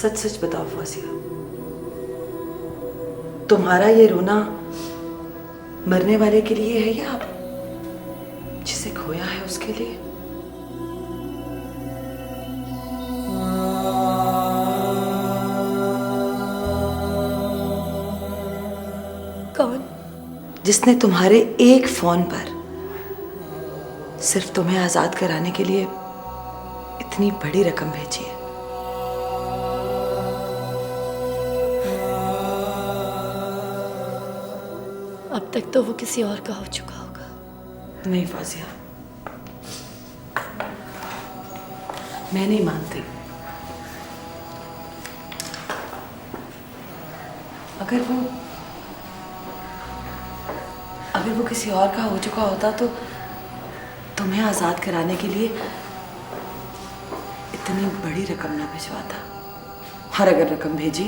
सच सच बताओ फौजिया, तुम्हारा ये रोना मरने वाले के लिए है या जिसे खोया है उसके लिए? कौन? जिसने तुम्हारे एक फोन पर सिर्फ तुम्हें आजाद कराने के लिए इतनी बड़ी रकम भेजी है। अब तक तो वो किसी और का हो चुका होगा। नहीं फौजिया, मैं नहीं मानती। अगर वो किसी और का हो चुका होता तो तुम्हें आजाद कराने के लिए इतनी बड़ी रकम ना भिजवाता। और अगर रकम भेजी,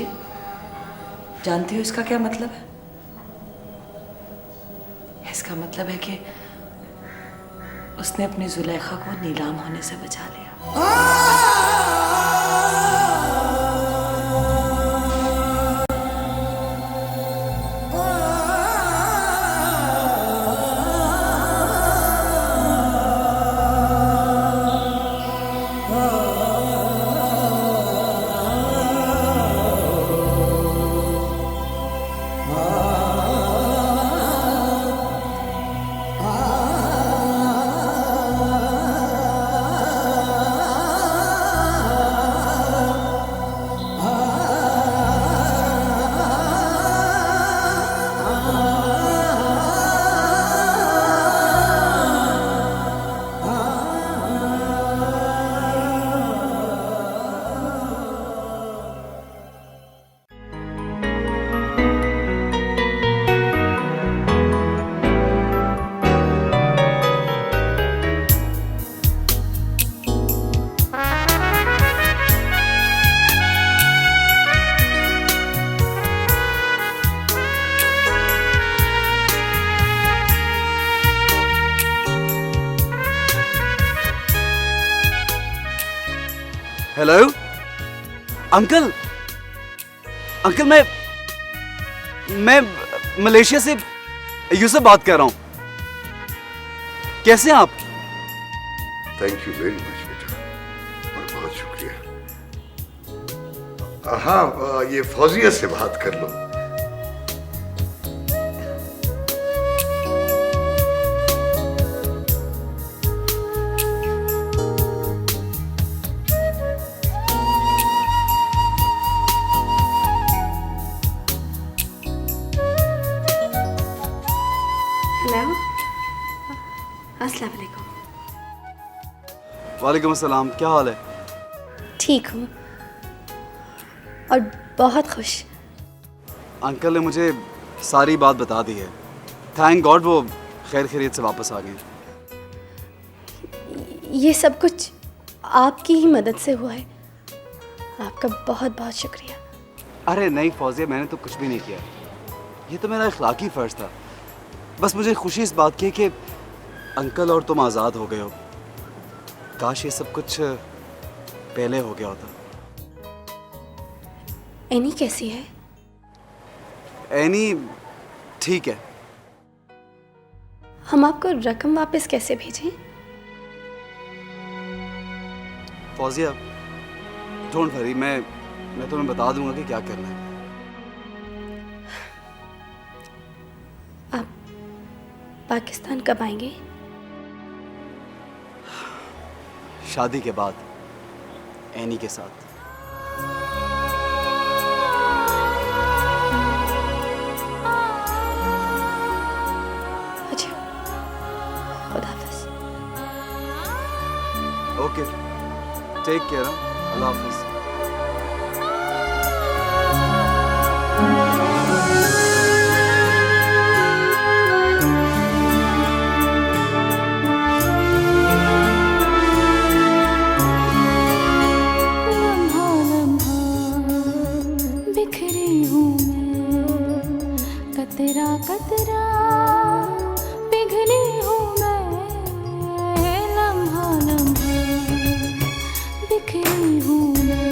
जानती हो इसका क्या मतलब है? इसका मतलब है कि उसने अपनी जुलेखा को नीलाम होने से बचा लिया। हेलो अंकल, अंकल मैं मलेशिया से यूसुफ बात कर रहा हूँ। कैसे हैं आप? थैंक यू वेरी मच बेटा, और बहुत शुक्रिया। हाँ, ये फौजिया से बात कर लो। हेलो, अस्सलाम वालेकुम। वालेकुम अस्सलाम, क्या हाल है? ठीक हूँ और बहुत खुश। अंकल ने मुझे सारी बात बता दी है। थैंक गॉड वो खैर खैरियत से वापस आ गए। ये सब कुछ आपकी ही मदद से हुआ है। आपका बहुत बहुत शुक्रिया। अरे नहीं फौजिया, मैंने तो कुछ भी नहीं किया। ये तो मेरा इखलाकी फ़र्ज था। बस मुझे खुशी इस बात की है कि अंकल और तुम आज़ाद हो गए हो। काश ये सब कुछ पहले हो गया होता। एनी कैसी है? एनी ठीक है। हम आपको रकम वापस कैसे भेजें? फौजिया डोंट वरी, मैं तुम्हें बता दूंगा कि क्या करना है। आप पाकिस्तान कब आएंगे? शादी के बाद एनी के साथ। अच्छा, खुदा हाफिज़। Okay, take care. अल्लाह हाफिज़। कतरा कतरा पिघली हूँ मैं, लम्हा लम्हा बिखरी हूँ मैं।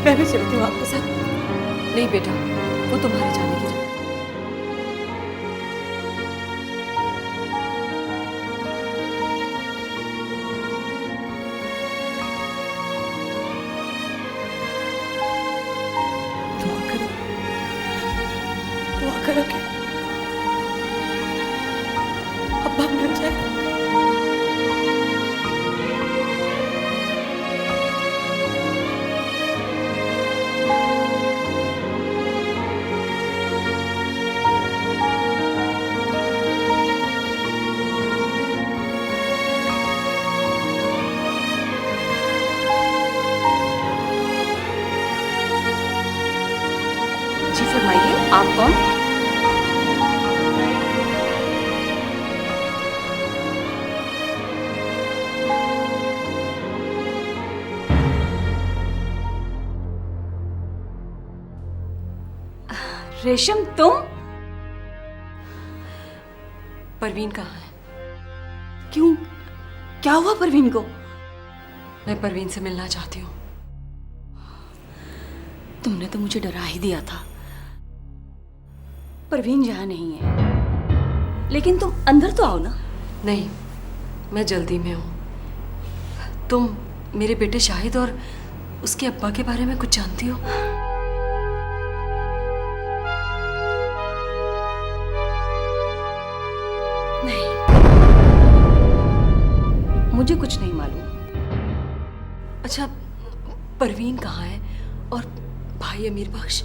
मैं भी चलती हूँ आपके साथ। नहीं बेटा, वो तुम्हारे जाने की जगह। दुआ करो कि अब्बा मिल जाए। जी फरमाइए, आप कौन? रेशम, तुम? परवीन कहाँ है? क्यों, क्या हुआ परवीन को? मैं परवीन से मिलना चाहती हूँ। तुमने तो मुझे डरा ही दिया था। परवीन यहाँ नहीं है, लेकिन तुम अंदर तो आओ ना। नहीं, मैं जल्दी में हूँ। तुम मेरे बेटे शाहिद और उसके अब्बा के बारे में कुछ जानती हो? नहीं, मुझे कुछ नहीं मालूम। अच्छा, परवीन कहाँ है और भाई अमीर बख्श?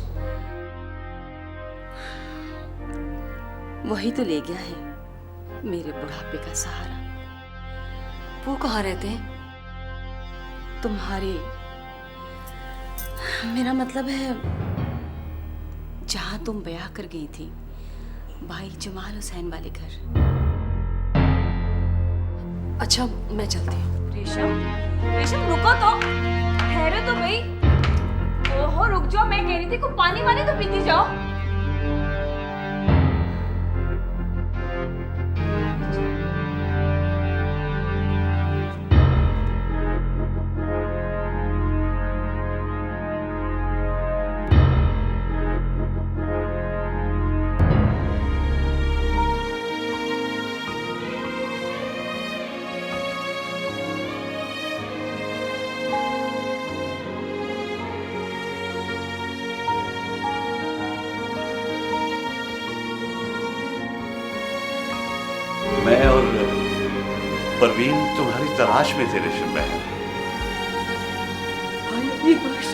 वही तो ले गया है मेरे बुढ़ापे का सहारा। वो कहाँ रहते हैं? तुम्हारे, मेरा मतलब है जहां तुम ब्याह कर गई थी, भाई जमाल हुसैन वाले घर। अच्छा, मैं चलती हूँ। रेशम, रेशम रुको तो, ठहरो तो भाई। ओहो रुक जाओ, मैं कह रही थी कुछ पानी वानी तो पीती जाओ। मैं और परवीन तुम्हारी तलाश में थे रेशम बहन। भाई अमीर बख्श,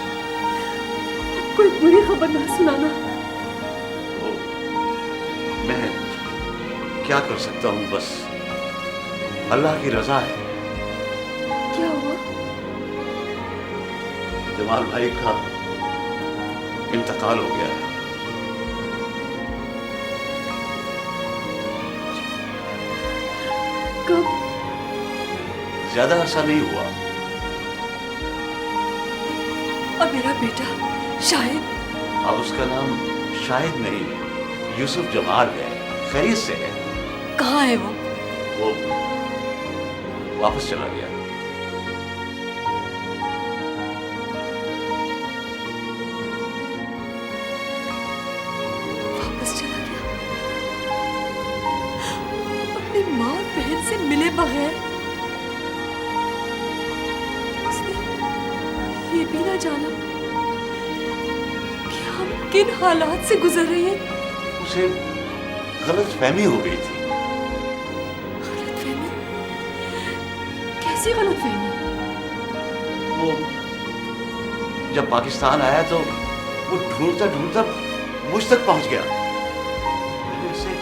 कोई बुरी खबर ना सुनाना। ओ, मैं क्या कर सकता हूँ, बस अल्लाह की रजा है। क्या हुआ? जमाल भाई का इंतकाल हो गया है। कब? ज्यादा अरसा नहीं हुआ। और मेरा बेटा शाहिद? अब उसका नाम शाहिद नहीं, यूसुफ जमाल है। खैरियत से है। कहाँ है वो? वो वापस चला गया। वापस चला गया? अपनी माँ और बहन से मिले बगैर? उसने ये भी ना जाना कि हम किन हालात से गुजर रही हैं। उसे गलत फहमी हो गई थी। गलतफहमी? कैसी गलतफहमी? वो जब पाकिस्तान आया तो वो ढूंढता ढूंढता मुझ तक पहुंच गया। मैंने उसे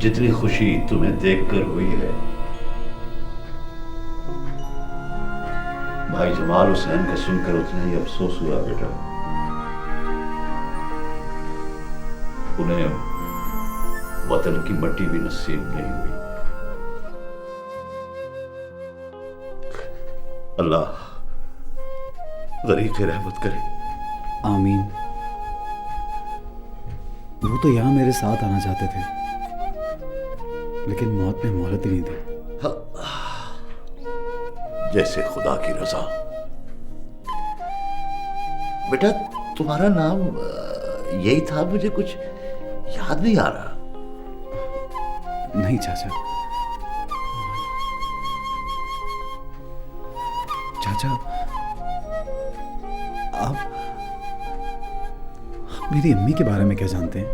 जितनी खुशी तुम्हें देखकर हुई है, भाई जमाल हुसैन का सुनकर उतना ही अफसोस हुआ बेटा। उन्हें वतन की मट्टी भी नसीब नहीं हुई। अल्लाह गरीब पे रहमत करे। आमीन। वो तो यहाँ मेरे साथ आना चाहते थे, लेकिन मौत ने मोहलत ही नहीं दी। जैसे खुदा की रजा। बेटा तुम्हारा नाम यही था, मुझे कुछ याद नहीं आ रहा। नहीं चाचा, चाचा आप मेरी अम्मी के बारे में क्या जानते हैं?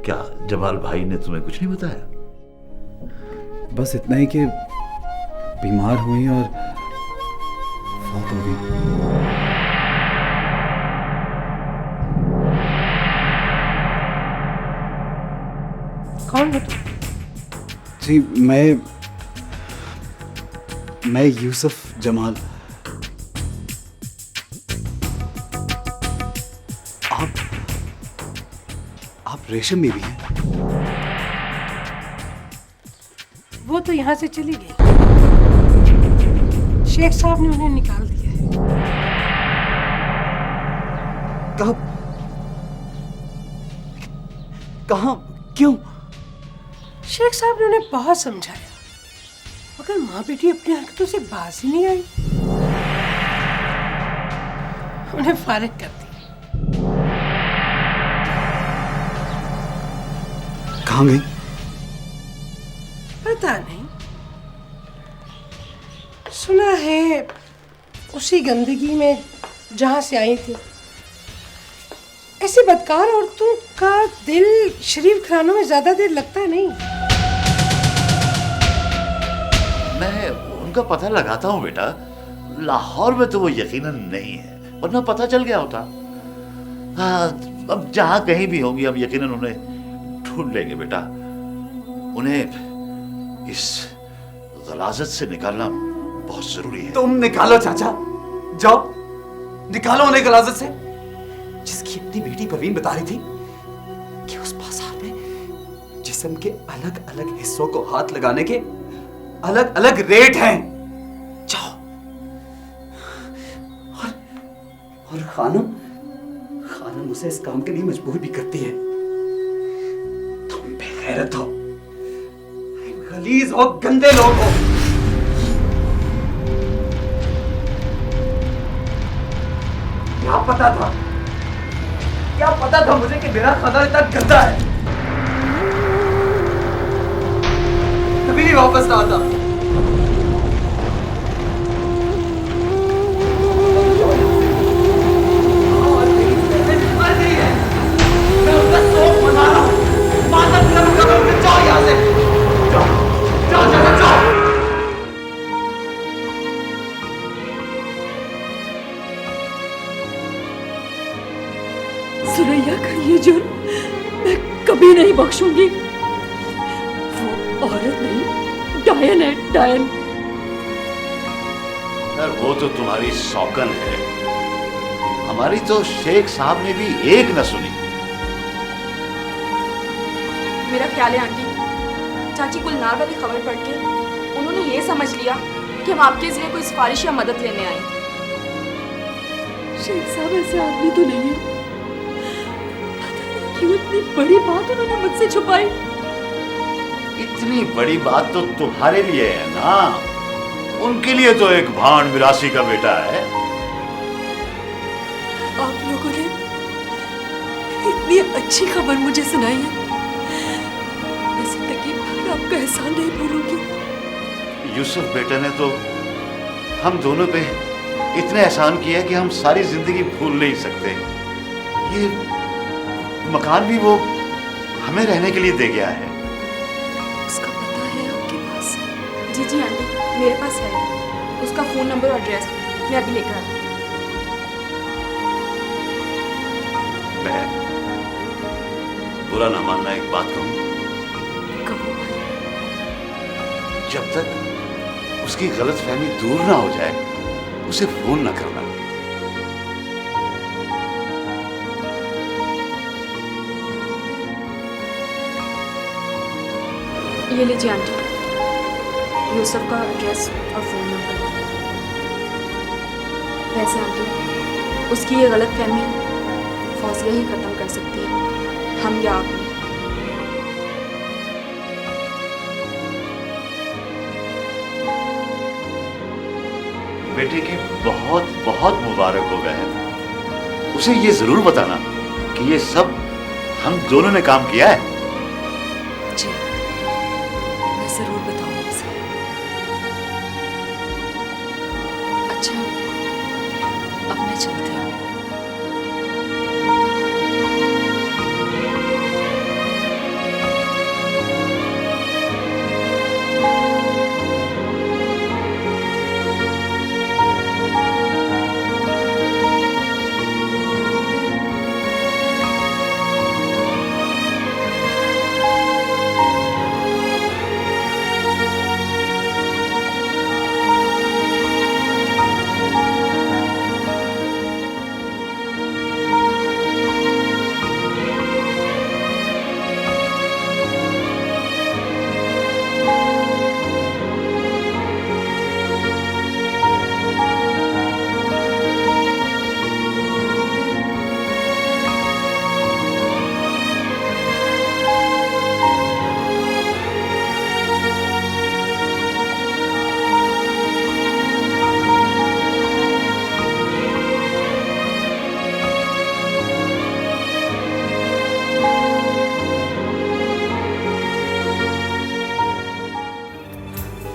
क्या जमाल भाई ने तुम्हें कुछ नहीं बताया? बस इतना ही कि बीमार हुई और फौत हो गई। कौन हो तुम? जी मैं यूसुफ जमाल। आप रेशम बीबी हैं? वो तो यहाँ से चली गई, शेख साहब ने उन्हें निकाल दिया है। कब? कहाँ? क्यों? शेख साहब ने उन्हें बहुत समझाया, मगर माँ बेटी अपनी हरकतों से बाज ही नहीं आई, उन्हें फारिग कर दिया। कहाँ गई? पता नहीं, सुना है उसी गंदगी में जहां से आई थी। ऐसी बदकार औरतों का दिल शरीफ घरानों में ज्यादा देर लगता नहीं। मैं उनका पता लगाता हूँ बेटा, लाहौर में तो वो यकीनन नहीं है, वरना पता चल गया होता। हाँ, अब जहाँ कहीं भी होंगी हम यकीनन उन्हें ढूंढ लेंगे बेटा। उन्हें इस गलाजत से निकालना बहुत जरूरी है। तुम निकालो चाचा, जाओ निकालो उन्हें गलाजत से, जिसकी अपनी बेटी परवीन बता रही थी कि उस बाजार में जिस्म के अलग अलग हिस्सों को हाथ लगाने के अलग अलग रेट हैं। जाओ। और खानम उसे इस काम के लिए मजबूर भी करती है। तुम बेगैरत हो, गलीज हो, गंदे लोग हो। क्या पता था मुझे कि मेरा खानदान इतना गंदा है। कभी नहीं वापस ना आता। मैं उनका शौक मना रहा हूँ, मातम कर रहा हूँ। जाओ यहाँ से, जाओ। सुरैया का ये जुर्म मैं कभी नहीं बख्शूंगी। वो औरत नहीं, डायन है, डायन। यार वो तो तुम्हारी सौकन है, हमारी तो शेख साहब ने भी एक न सुनी। मेरा ख्याल है आंटी, चाची गुलनार वाली खबर पढ़ के उन्होंने ये समझ लिया कि हम आपके जरिए कोई सिफारिश या मदद लेने आए। शेख साहब ऐसे आदमी तो नहीं है, क्यों इतनी बड़ी बात उन्होंने मुझसे छुपाई? इतनी बड़ी बात तो तुम्हारे लिए है ना, उनके लिए तो एक भांड मिरासी का बेटा है। आप लोगों ने इतनी अच्छी खबर मुझे सुनाई है, मैं जिंदगी भर आपका एहसान नहीं भूलूंगी। यूसुफ बेटे ने तो हम दोनों पे इतने एहसान किया कि हम सारी जिंदगी भूल नहीं सकते। ये मकान भी वो हमें रहने के लिए दे गया है। उसका पता है आपके पास? जी आंटी, मेरे पास है उसका फोन नंबर और एड्रेस, मैं अभी लेकर आती हूँ। बहन, बुरा ना मानना, एक बात कहूँ। कहो भाई। जब तक उसकी गलतफहमी दूर ना हो जाए, उसे फोन ना करना। ये लीजिए आंटी, यूसुफ का एड्रेस और फोन नंबर। वैसे आंटी उसकी ये गलत फहमी फौजिया ही ख़त्म कर सकती है, हम या आप नहीं। बेटे के बहुत बहुत मुबारक हो गए हैं। उसे ये जरूर बताना कि ये सब हम दोनों ने काम किया है। जी, मैं जरूर बताऊंगी उसे। अच्छा, अब मैं चलती हूँ।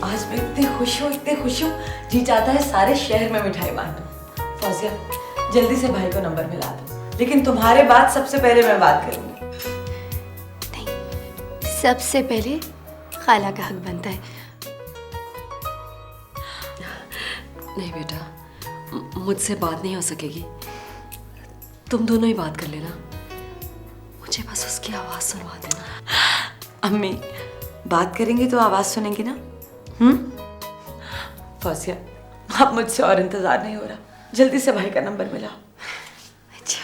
आज मैं इतनी खुश हूँ जी चाहता है सारे शहर में मिठाई बांटूं। फौजिया, जल्दी से भाई को नंबर मिला दो, लेकिन तुम्हारे बाद सबसे पहले मैं बात करूंगी। नहीं, सबसे पहले खाला का हक बनता है। नहीं बेटा, मुझसे बात नहीं हो सकेगी। तुम दोनों ही बात कर लेना, मुझे बस उसकी आवाज सुनवा देना। अम्मी, बात करेंगी तो आवाज सुनेंगी ना? फौजिया, अब मुझसे और इंतजार नहीं हो रहा, जल्दी से भाई का नंबर मिला। अच्छा।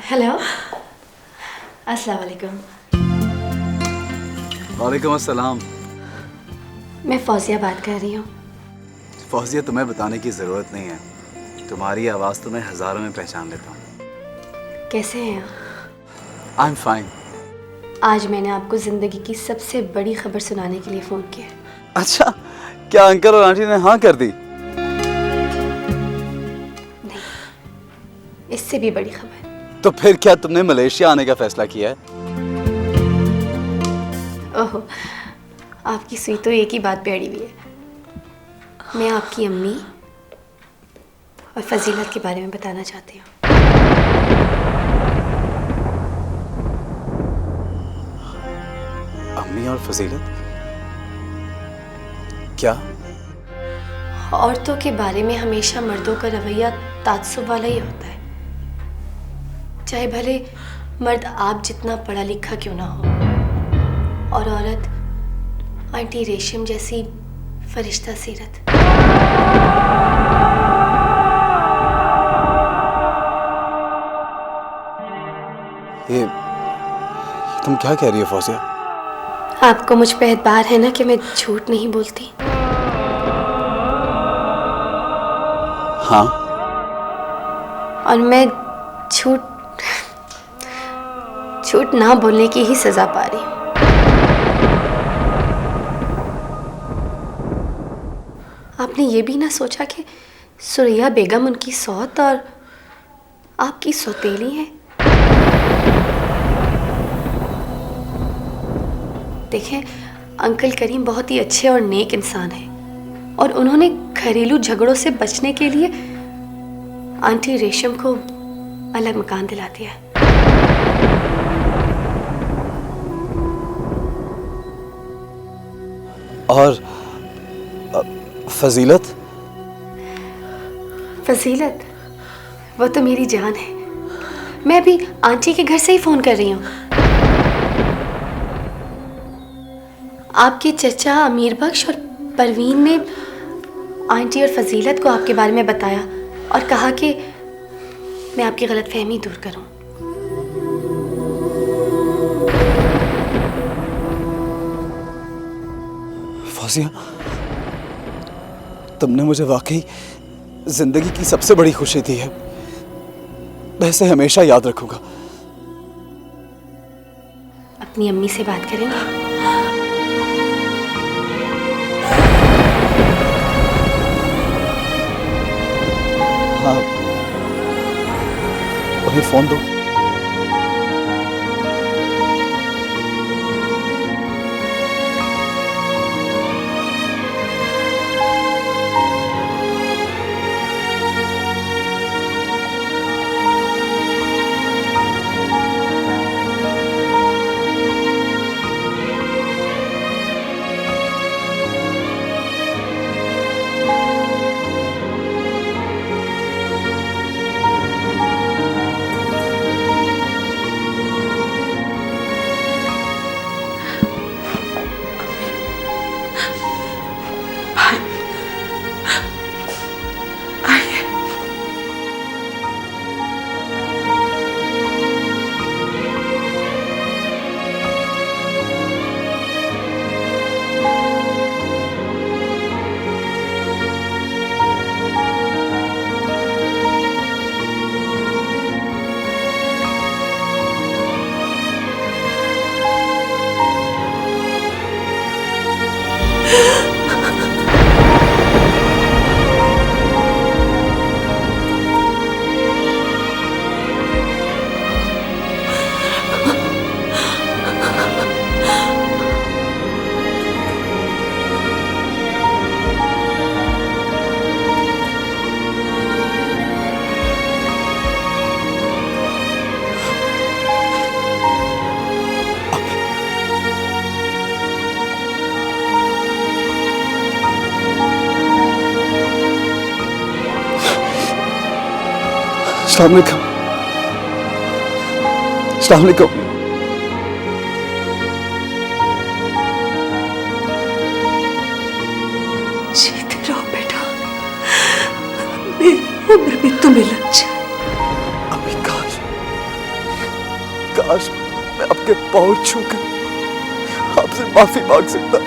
हेलो, अस्सलाम वालेकुम। वालेकुम अस्सलाम। मैं फौजिया बात कर रही हूँ। फौजिया, तुम्हें बताने की ज़रूरत नहीं है, तुम्हारी आवाज़ तो मैं हज़ारों में पहचान लेता हूँ। कैसे हैं आप? I am fine. आज मैंने आपको ज़िंदगी की सबसे बड़ी खबर सुनाने के लिए फ़ोन किया। अच्छा, क्या अंकल और आंटी ने हाँ कर दी? नहीं, इससे भी बड़ी खबर। तो फिर क्या तुमने मलेशिया आने का फैसला किया है? ओहो, आपकी सुई तो एक ही बात पे अड़ी हुई है। मैं आपकी अम्मी और फजीलत के बारे में बताना चाहती हूँ। अम्मी और फजीलत? क्या? औरतों के बारे में हमेशा मर्दों का रवैया ताज्जुब वाला ही होता है, चाहे भले मर्द आप जितना पढ़ा लिखा क्यों ना हो, और औरत आंटी रेशम जैसी फरिश्ता सीरत। ये तुम क्या कह रही हो फौजिया? आपको मुझ पे एतबार है ना कि मैं झूठ नहीं बोलती? हाँ। और मैं झूठ ना बोलने की ही सजा पा रही हूँ। आपने ये भी ना सोचा कि सुरैया बेगम उनकी सौत और आपकी सौतेली है? देखें, अंकल करीम बहुत ही अच्छे और नेक इंसान हैं, और उन्होंने घरेलू झगड़ों से बचने के लिए आंटी रेशम को अलग मकान दिला दिया है। और फजीलत? फजीलत वो तो मेरी जान है। मैं अभी आंटी के घर से ही फोन कर रही हूँ। आपके चचा अमीर बख्श और परवीन ने आंटी और फजीलत को आपके बारे में बताया और कहा कि मैं आपकी गलतफहमी दूर करूं। फौजिया, तुमने मुझे वाकई जिंदगी की सबसे बड़ी खुशी दी है। मैं इसे हमेशा याद रखूंगा। अपनी अम्मी से बात करेंगे? हाँ, उन्हें फोन दो। अस्सलाम वालेकुम। अस्सलाम वालेकुम। जीते रहो बेटा, मेरी उम्र भी तुम्हें लग जाए। अभी काश काश मैं आपके पाँव छूकर आपसे माफी मांग सकता।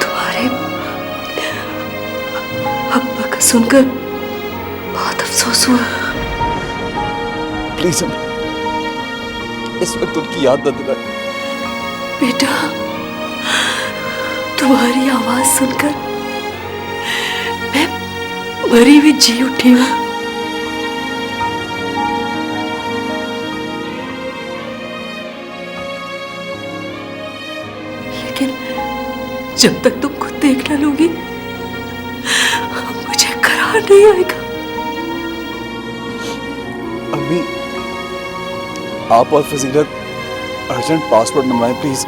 तुम्हारे अब्बा का सुनकर बहुत अफसोस हुआ। प्लीज इस वक्त उनकी याद न दिलाएं। बेटा, तुम्हारी आवाज सुनकर मैं मरी हुई जी उठी हूँ। लेकिन जब तक तुम खुद देख न लोगी मुझे करार नहीं आएगा। अम्मी, आप और फजीलत अर्जेंट पासपोर्ट बनवाएं प्लीज।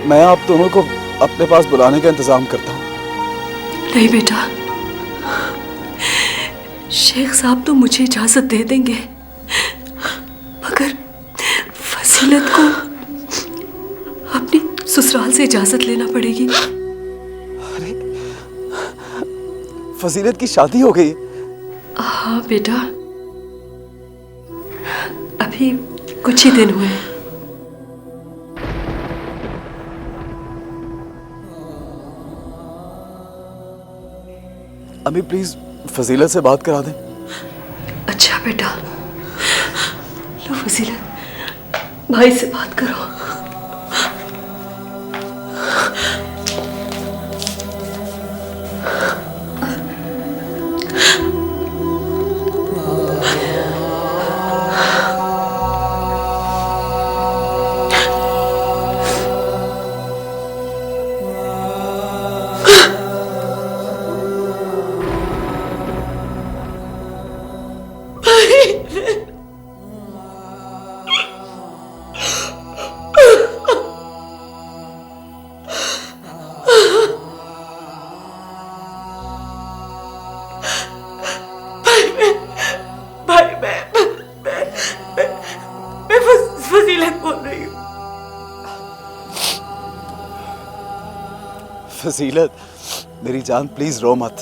मैं आप दोनों को अपने पास बुलाने का इंतजाम करता हूँ। नहीं बेटा, शेख साहब तो मुझे इजाजत दे देंगे, मगर फजीलत को अपनी ससुराल से इजाजत लेना पड़ेगी। अरे, फजीलत की शादी हो गई? हाँ बेटा, अभी कुछ ही दिन हुए। अम्मी प्लीज फजीलत से बात करा दें। अच्छा बेटा, लो फजीलत, भाई से बात करो। फजीलत, मेरी जान प्लीज रो मत,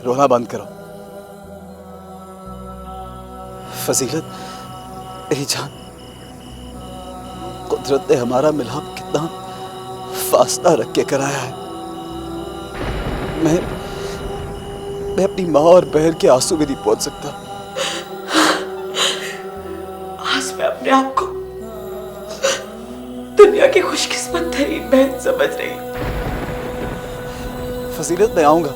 रोना बंद करो। फजीलत मेरी जान, कुदरत ने हमारा मिलाप कितना फासला रख के कराया है। मैं अपनी माँ और बहन के आंसू भी नहीं पहुंच सकता। आज मैं अपने आप को दुनिया की खुशकिस्मत तरीन बहन समझ रही हूँ। फजीलत मैं आऊंगा,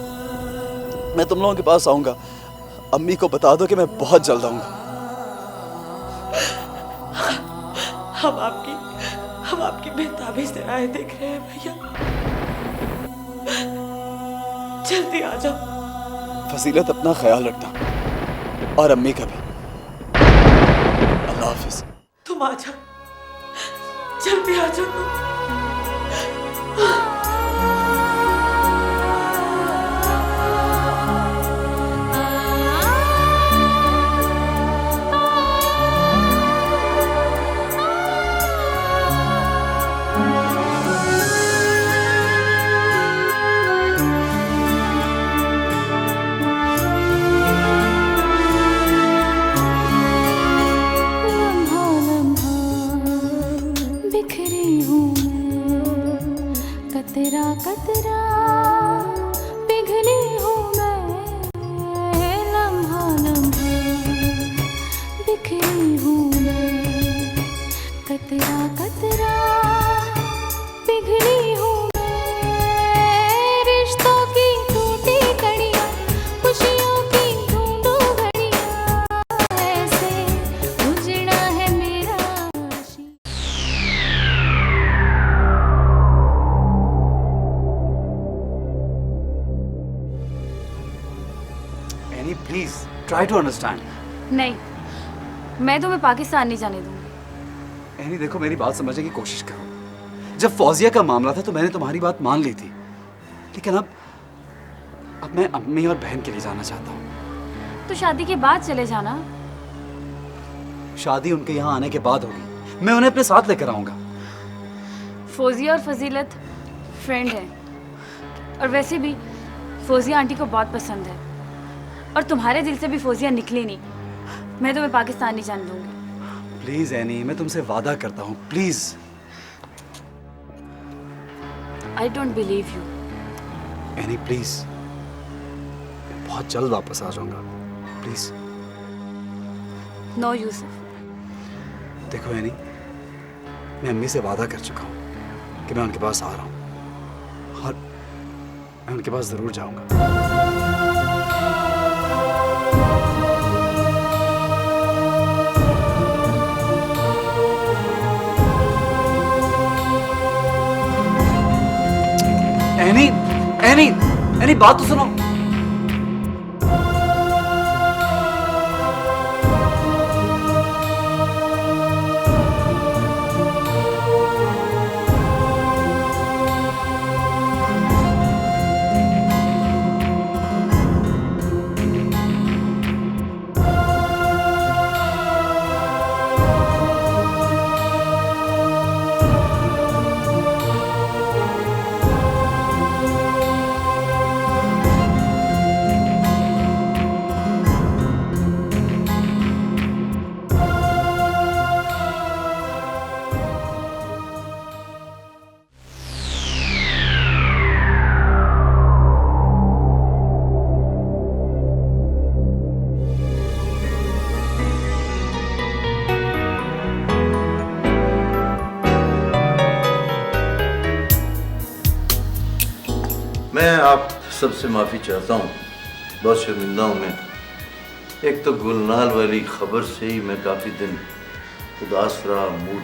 मैं तुम लोगों के पास आऊंगा। अम्मी को बता दो कि मैं बहुत जल्द आऊंगा। हम आपकी बेताबी से राह देख रहे हैं भैया, जल्दी आ जाओ। फजीलत अपना ख्याल रखना और अम्मी का भी। अल्लाह हाफिज। तुम आ जाओ, जल्दी आ जाओ। कतरा कतरा पिघली हूँ मैं, लम्हा लम्हा बिखरी हूँ मैं। कतरा कतरा पिघली हूँ मैं, रिश्तों की टूटी कड़ियाँ, खुशियों की ढूंढूं घड़ियाँ, ऐसे उजड़ा है मेरा आशिक़। Please try to understand. नहीं, मैं तुम्हें पाकिस्तान नहीं जाने दूंगी। एनी देखो, मेरी बात समझने की कोशिश करो। जब फौजिया का मामला था तो मैंने तुम्हारी बात मान ली थी, लेकिन अब मैं अम्मी और बहन के लिए जाना चाहता हूँ। तो शादी के बाद चले जाना। शादी उनके यहाँ आने के बाद होगी, मैं उन्हें अपने साथ लेकर आऊंगा। फौजिया और फजीलत फ्रेंड है, और वैसे भी फौजिया आंटी को बहुत पसंद है, और तुम्हारे दिल से भी फौजिया निकली नहीं। मैं तुम्हें पाकिस्तान नहीं जाने दूंगी। प्लीज एनी, मैं तुमसे वादा करता हूँ, please. I don't believe you. Any please, बहुत जल्द वापस आ जाऊंगा, प्लीज। नो यूसुफ। देखो एनी, मैं अम्मी से वादा कर चुका हूँ कि मैं उनके पास आ रहा हूँ, और मैं उनके पास जरूर जाऊंगा। एनी, एनी, एनी, बात तो सुनो। मैं आप सबसे माफ़ी चाहता हूँ, बहुत शर्मिंदा हूँ मैं। एक तो गुलनाल वाली खबर से ही मैं काफ़ी दिन उदास रहा, मूड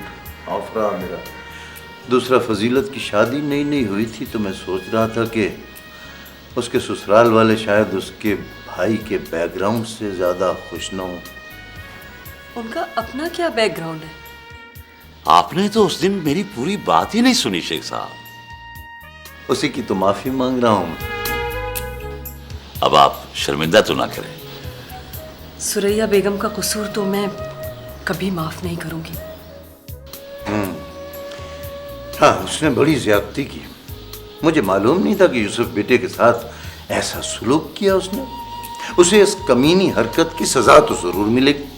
ऑफ रहा मेरा। दूसरा, फजीलत की शादी नई नई हुई थी तो मैं सोच रहा था कि उसके ससुराल वाले शायद उसके भाई के बैकग्राउंड से ज़्यादा खुश न हों। उनका अपना क्या बैकग्राउंड है? आपने तो उस दिन मेरी पूरी बात ही नहीं सुनी शेख साहब। उसी की तो माफ़ी मांग रहा हूँ। अब आप शर्मिंदा तो ना करें। सुरैया बेगम का कसूर तो मैं कभी माफ नहीं करूंगी। हाँ, उसने बड़ी ज्यादती की, मुझे मालूम नहीं था कि यूसुफ बेटे के साथ ऐसा सुलूक किया उसने। उसे इस कमीनी हरकत की सजा तो जरूर मिलेगी।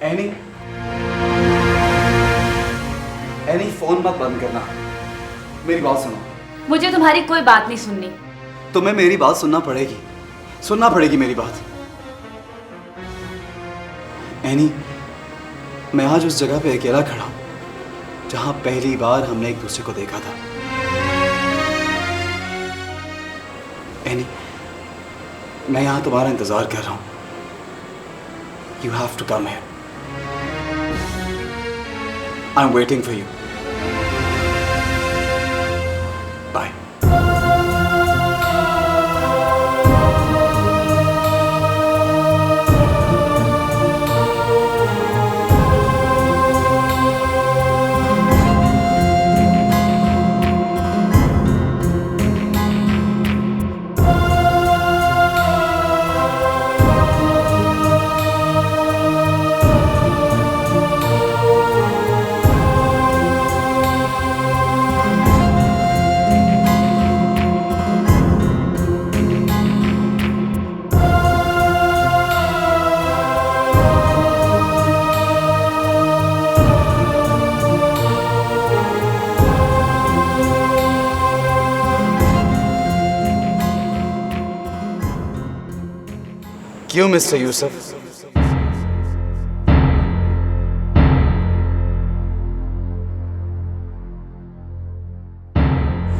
एनी, एनी फोन मत बंद करना, मेरी बात सुनो। मुझे तुम्हारी कोई बात नहीं सुननी। तुम्हें मेरी बात सुनना पड़ेगी मेरी बात। एनी, मैं आज उस जगह पे अकेला खड़ा हूं जहां पहली बार हमने एक दूसरे को देखा था। एनी, मैं यहां तुम्हारा इंतजार कर रहा हूं। You have to come here. I'm waiting for you. Bye. क्यों मिस्टर यूसुफ?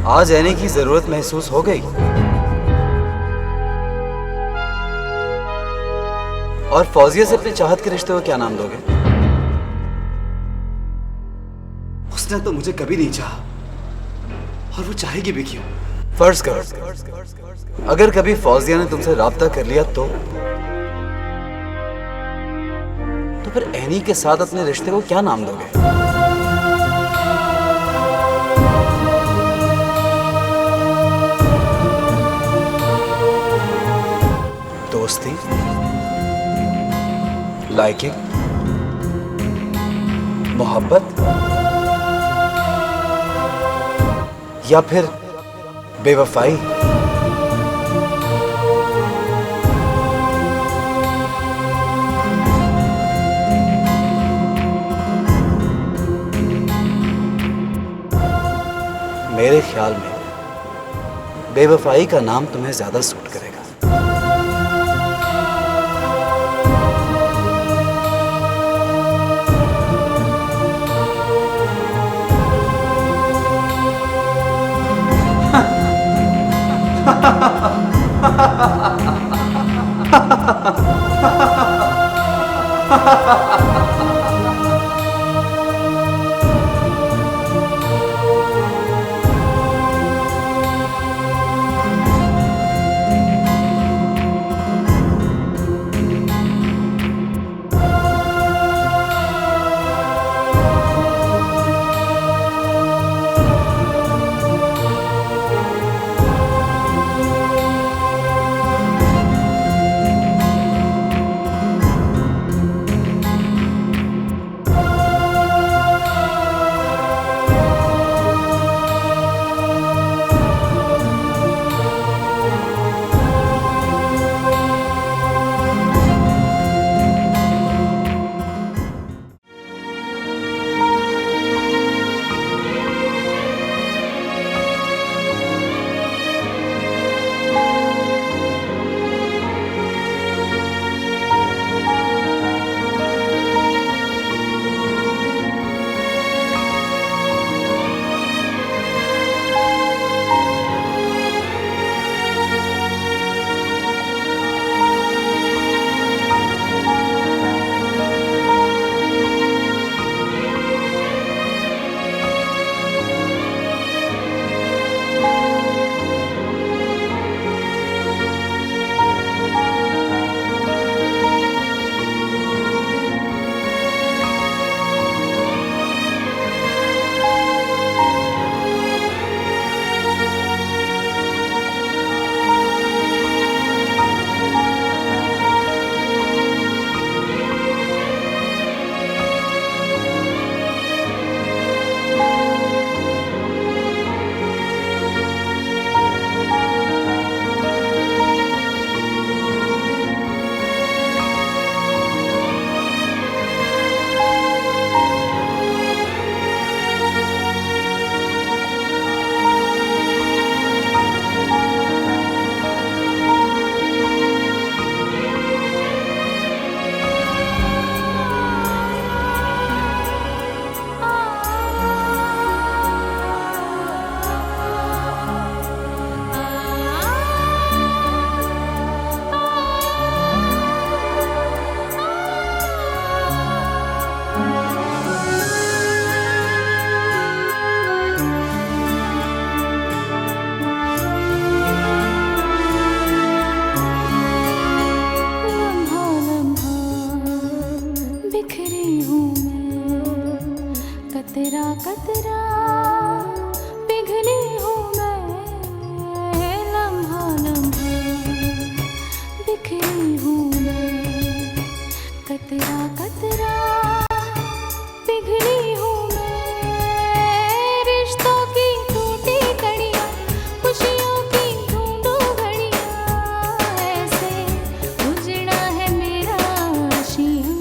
आज आने की जरूरत महसूस हो गई और फौजिया से अपने चाहत के रिश्ते को क्या नाम दोगे? उसने तो मुझे कभी नहीं चाहा और वो चाहेगी भी क्यों? फर्ज करो अगर कभी फौजिया ने तुमसे राब्ता कर लिया तो फिर एनी के साथ अपने रिश्ते को क्या नाम दोगे? दोस्ती, लाइकिंग, मोहब्बत या फिर बेवफाई? मेरे ख्याल में बेवफाई का नाम तुम्हें ज्यादा सूट करेगा। कतरा कतरा पिघली हूँ मैं, लम्हा लम्हा बिखरी हूँ मैं, कतरा कतरा पिघली हूँ मैं, रिश्तों की टूटी कड़ियाँ, खुशियों की ढूंढूं घड़ियाँ, ऐसे उजड़ा है मेरा आशियाँ।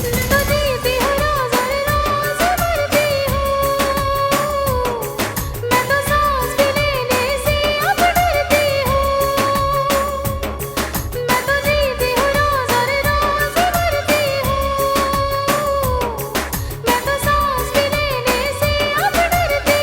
मैं तो जीती हूँ रोज़ रोज़ मरती हूँ, मैं तो सांस भी लेने से अब डरती हूँ, मैं तो जीती हूँ रोज़ रोज़ मरती हूँ, मैं तो सांस भी लेने से अब डरती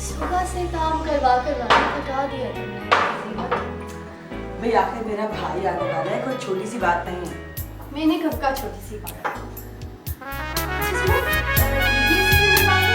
सुबह से काम करवा करवा के थका दिया तुमने। भाई आखिर मेरा भाई आने वाला है, कोई छोटी सी बात नहीं है। मैंने कब का छोटी सी बात। सुषमा, ये इसकी बात है?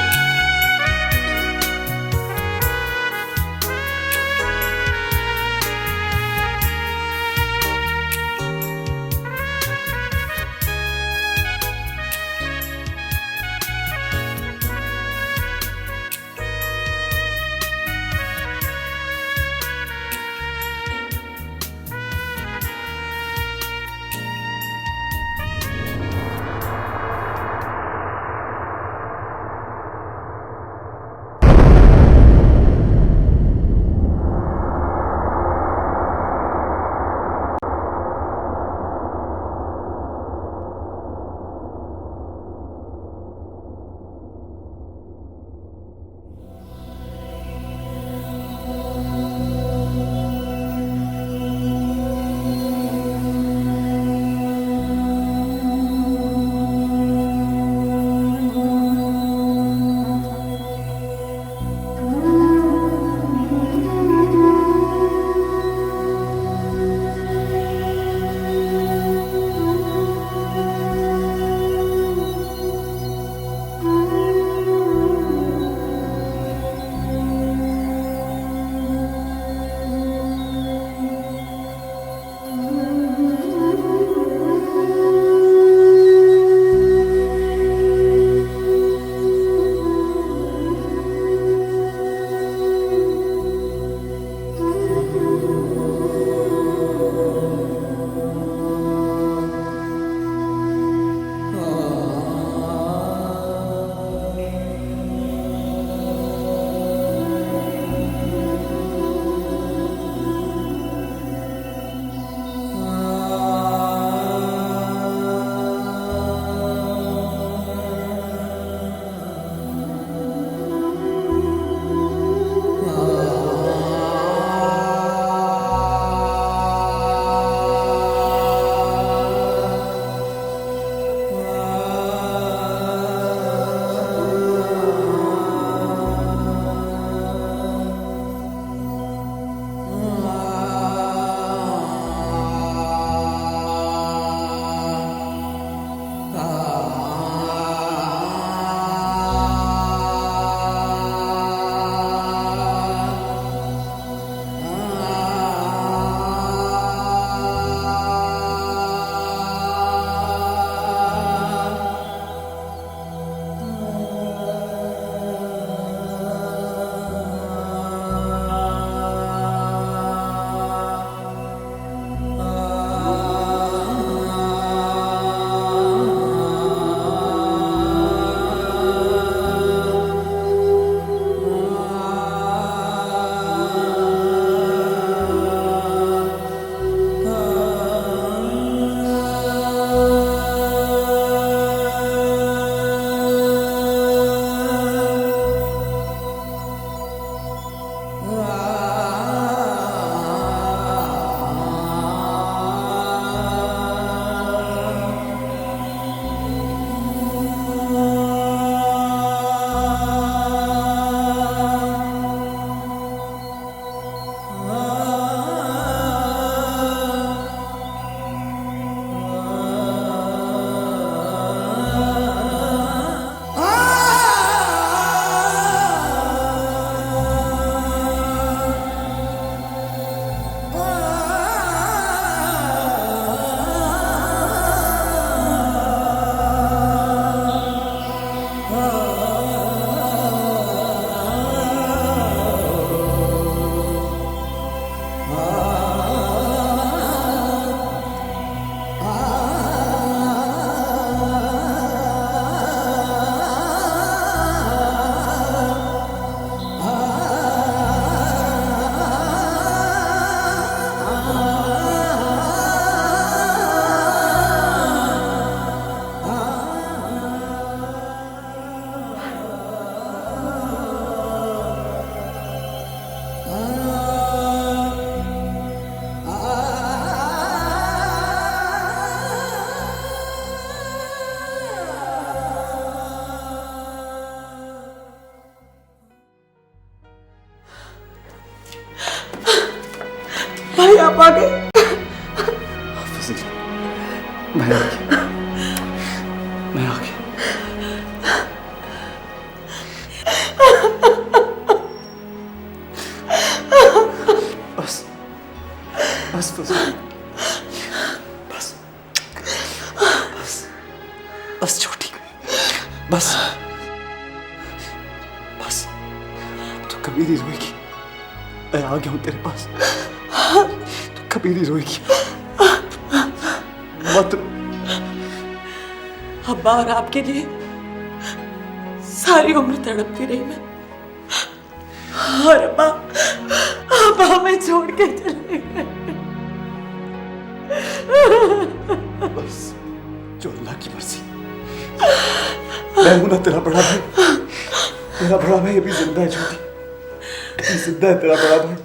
आप आ गए। मैं आ गया। बस बस फजील, बस बस बस छोटी, बस बस, तो कभी नहीं रोएगी। मैं आ गया हूं तेरे पास, तो कभी नहीं रोएगी। मत रो। अब्बा और आपके लिए सारी उम्र तड़पती रही मैं, और अब्बा अब्बा हमें छोड़ के चले गए। बस जो अल्लाह की मर्जी। मैं हूं ना तेरा बड़ा भाई, तेरा बड़ा भाई अभी जिंदा है छोटी, अभी जिंदा है तेरा बड़ा भाई।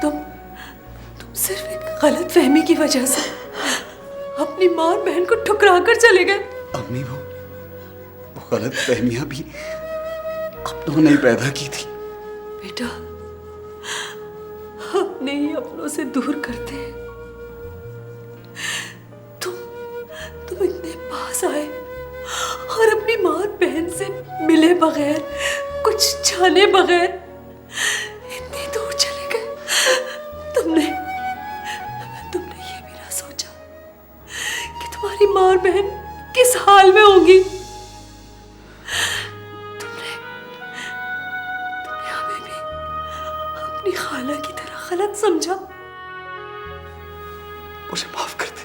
तुम सिर्फ एक गलत फहमी की वजह से अपनी माँ और बहन को ठुकरा कर चले गए। अम्मी वो गलत फहमियां भी अपनों ने ही पैदा की थी। बेटा, अपने ही अपनों से दूर करते हैं। तुम इतने पास आए और अपनी माँ और बहन से मिले बगैर, कुछ जाने बगैर इतनी दूर चले गए। तुमने ये भी ना सोचा कि तुम्हारी माँ और बहन किस हाल में होंगी। तुमने हमें भी अपनी खाला की तरह गलत समझा। मुझे माफ कर दे,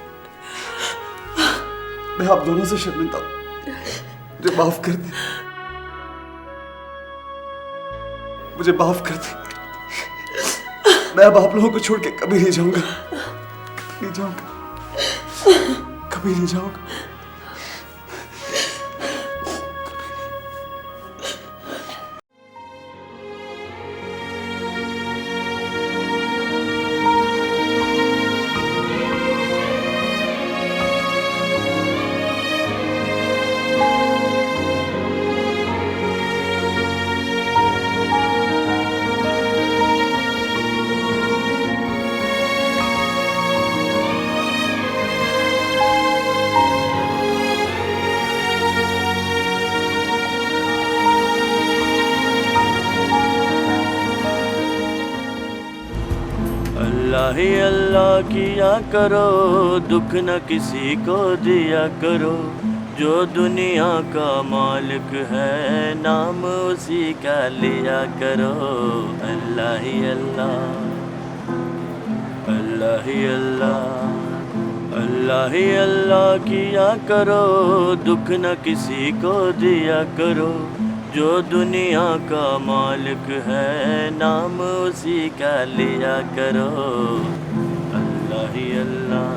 मैं आप दोनों से शर्मिंदा हूं। मुझे माफ कर दे, मुझे माफ कर दे। मैं अब आप लोगों को छोड़ के कभी नहीं जाऊंगा, कभी नहीं जाऊंगा, कभी नहीं जाऊंगा। अल्लाह ही अल्लाह किया करो, दुख न किसी को दिया करो। जो दुनिया का मालिक है, नाम उसी का लिया करो। अल्लाह ही अल्लाह, अल्लाह ही अल्लाह, अल्लाह ही अल्लाह किया करो, दुख न किसी को दिया करो। जो दुनिया का मालिक है, नाम उसी का लिया करो। अल्लाह ही अल्लाह,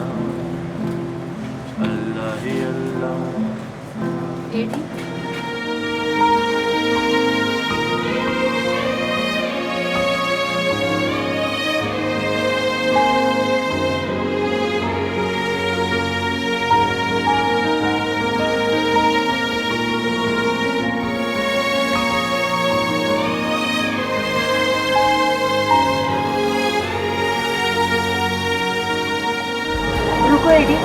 अल्लाह ही अल्लाह। रुको एडी,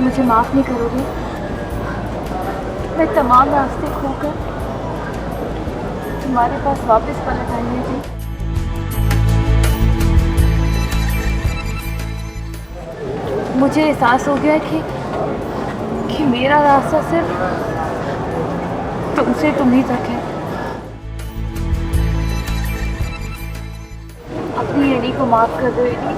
मुझे माफ़ नहीं करोगे? मैं तमाम रास्ते खोकर तुम्हारे पास वापस पलट आई हूँ जी। मुझे एहसास हो गया कि मेरा रास्ता सिर्फ तुमसे तुम ही तक है। अपनी एडी को माफ़ कर दो एडी।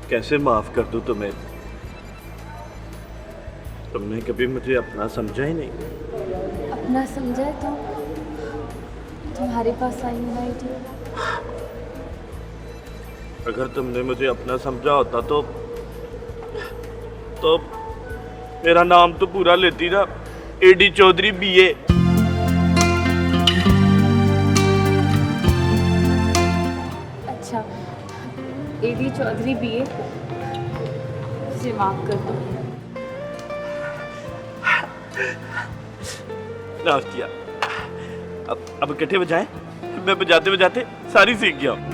कैसे माफ कर दूं तुम्हें? तुमने कभी मुझे अपना समझा ही नहीं। अपना समझा तो तुम्हारे पास आई हूँ ना एडी। अगर तुमने मुझे अपना समझा होता तो मेरा नाम तो पूरा लेती ना, एडी चौधरी बीए। अच्छा, एडी चौधरी बीए, मुझे माफ कर दो। माफ किया। अब इकट्ठे बजाएं? मैं बजाते बजाते सारी सीख गया हूँ।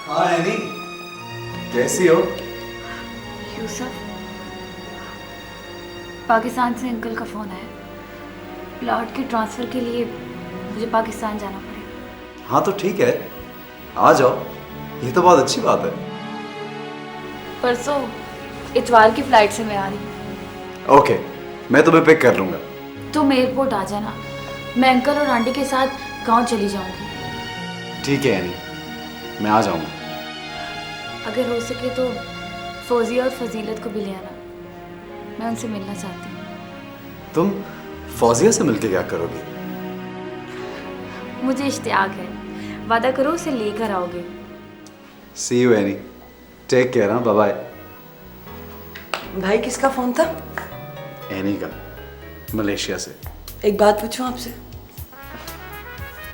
हाँ एनी, कैसी हो? यूसुफ, पाकिस्तान से अंकल का फ़ोन आया। प्लॉट के ट्रांसफ़र के लिए मुझे पाकिस्तान जाना पड़ेगा। हाँ तो ठीक है, आ जाओ, ये तो बहुत अच्छी बात है। परसों इतवार की फ़्लाइट से मैं आ रही हूँ। ओके, मैं तुम्हें पिक कर लूँगा। तुम एयरपोर्ट आ जाना, मैं अंकल और आंटी के साथ गांव चली जाऊंगी। ठीक है एनी, मैं आ जाऊँगा। अगर हो सके तो फौजिया और फजीलत को भी ले आना, मैं उनसे मिलना चाहती हूँ। तुम फौजिया से मिलके क्या करोगी? मुझे इश्तियाक है, वादा करो उसे लेकर आओगे। सी यू एनी, टेक केयर। हाँ, बाय बाय। भाई किसका फोन था? एनी का, मलेशिया से। एक बात पूछूं आपसे?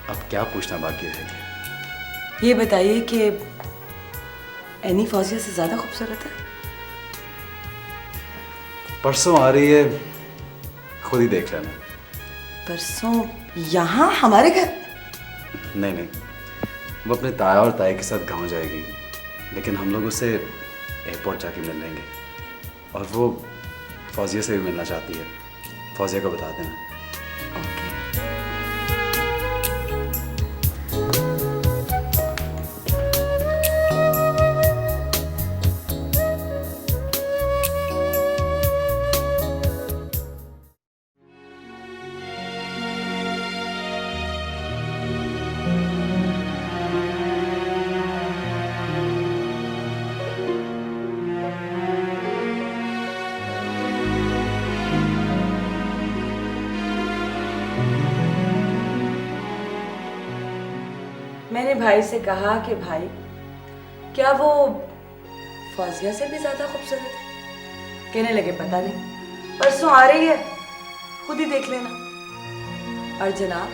अब क्या पूछना बाकी रह गया? ये बताइए कि एनी फौजिया से ज्यादा खूबसूरत है? परसों आ रही है, खुद ही देख लेना। परसों यहाँ हमारे घर? नहीं नहीं, वो अपने ताया और ताई के साथ गांव जाएगी, लेकिन हम लोग उससे एयरपोर्ट जाके मिल लेंगे। और वो फौजिया से भी मिलना चाहती है, फौजिया को बता देना। ओके। मैंने भाई से कहा कि भाई क्या वो फौजिया से भी ज्यादा खूबसूरत है? कहने लगे पता नहीं, परसों आ रही है, खुद ही देख लेना। और जनाब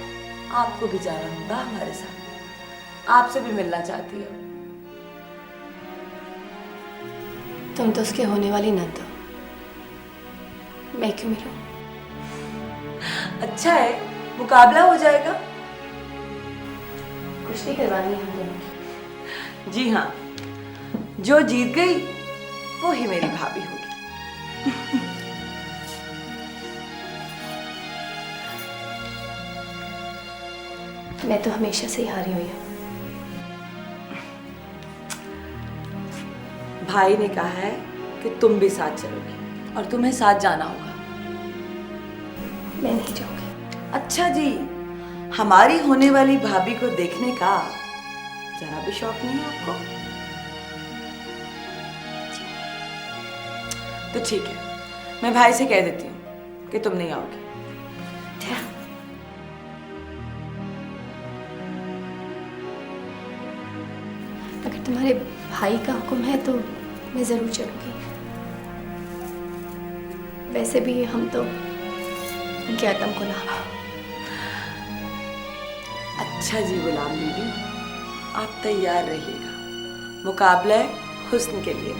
आपको भी जाना होगा हमारे साथ, आपसे भी मिलना चाहती है। तुम तो उसके होने वाली नंद हो, मैं क्यों मिलूं? अच्छा है, मुकाबला हो जाएगा। कुश्ती करवानी है हम दोनों की। जी हाँ, जो जीत गई वो ही मेरी भाभी होगी। मैं तो हमेशा से ही हारी हुई हूँ। भाई ने कहा है कि तुम भी साथ चलोगी और तुम्हें साथ जाना होगा। मैं नहीं जाऊंगी। अच्छा जी, हमारी होने वाली भाभी को देखने का जरा भी शौक नहीं है आपको? तो ठीक है, मैं भाई से कह देती हूँ कि तुम नहीं आओगे। अगर तुम्हारे भाई का हुक्म है तो मैं जरूर चलूंगी। वैसे भी हम तो उनके आदम को ना। अच्छा जी गुलाम बीबी, आप तैयार रहिएगा, मुकाबला है हुस्न के लिए।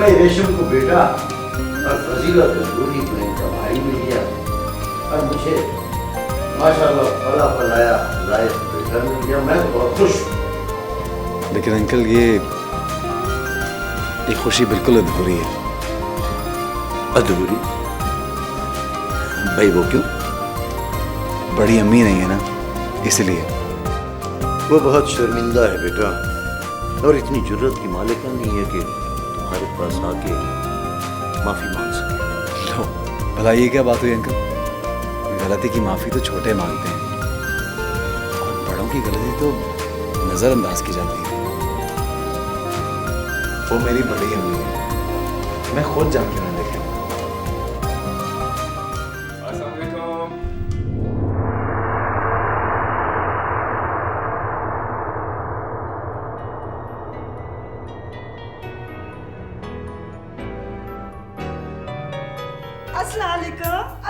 भाई रेशम को बेटा और फजीलत दूरी को इनका भाई मिल गया और मुझे माशाल्लाह फला फलाया लायक बेटा मिल गया। मैं बहुत खुश हूँ। लेकिन अंकल ये खुशी बिल्कुल अधूरी है। अधूरी? भाई वो क्यों? बड़ी अम्मी नहीं है ना, इसलिए। वो बहुत शर्मिंदा है बेटा और इतनी जुर्रत की मालिका नहीं है कि तुम्हारे पास आके माफी मांग सके। लो भला ये क्या बात हुई अंकल? गलती की माफी तो छोटे मांगते हैं और बड़ों की गलती तो नजरअंदाज की जाती है। वो मेरी बड़ी अम्मी है, मैं खुद जाके उन्हें देखें।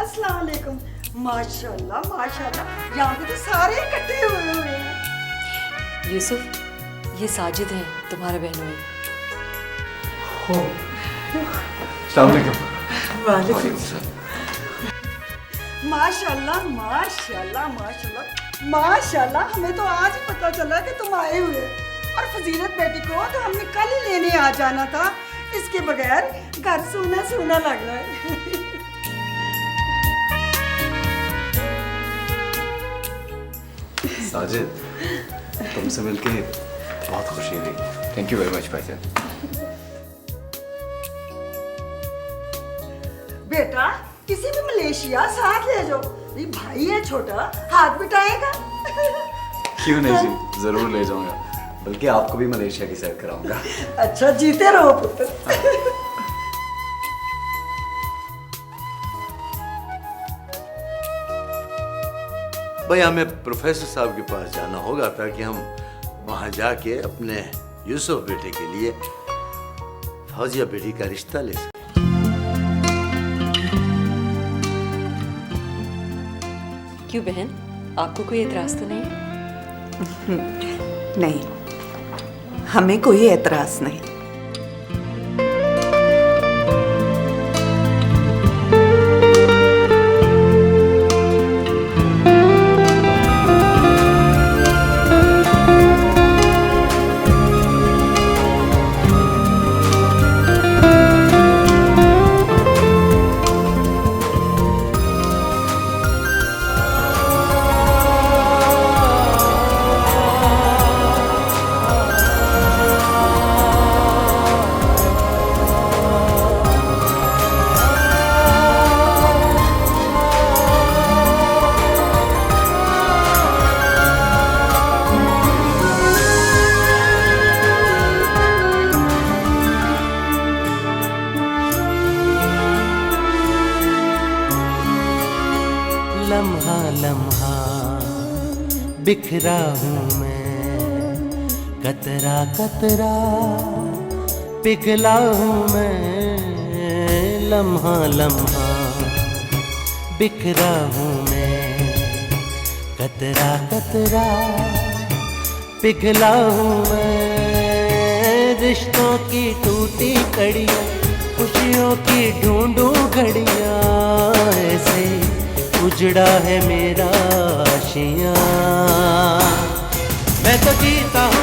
अस्सलाम वालेकुम। माशाल्लाह माशाल्लाह, यहाँ पे तो सारे इकट्ठे हुए हैं। यूसुफ, ये साजिद है तुम्हारा बहनोई। वालेकुम माशाल्लाह माशाल्लाह माशाल्लाह माशाल्लाह, हमें तो आज ही पता चला कि तुम आए हुए और फजीलत बेटी को तो हमने कल ही लेने आ जाना था। इसके बगैर घर सूना सूना लग रहा है। साजिद, तुमसे मिलके बहुत खुशी हुई। थैंक यू वेरी मच भाईजान। बेटा किसी भी मलेशिया साथ ले जाओ, ये भाई है छोटा, हाथ बिठाएगा। क्यों नहीं जी, जरूर ले जाऊंगा, बल्कि आपको भी मलेशिया की सैर कराऊंगा। अच्छा जीते रहो पुत्र। भाई हमें प्रोफेसर साहब के पास जाना होगा ताकि हम वहाँ जाके अपने यूसुफ बेटे के लिए फौजिया बेटी का रिश्ता ले सकें। क्यों बहन, आपको कोई एतराज तो नहीं है? नहीं, हमें कोई एतराज नहीं। लम्हा लम्हा बिखरा हूँ मैं, कतरा कतरा पिघला हूँ मैं। लम्हा लम्हा बिखरा हूँ मैं, कतरा कतरा पिघला हूँ मैं। रिश्तों की टूटी कड़ियाँ, खुशियों की ढूंढूं घड़ियाँ, ऐसे उजड़ा है मेरा आशियाँ। मैं तो जीता हूँ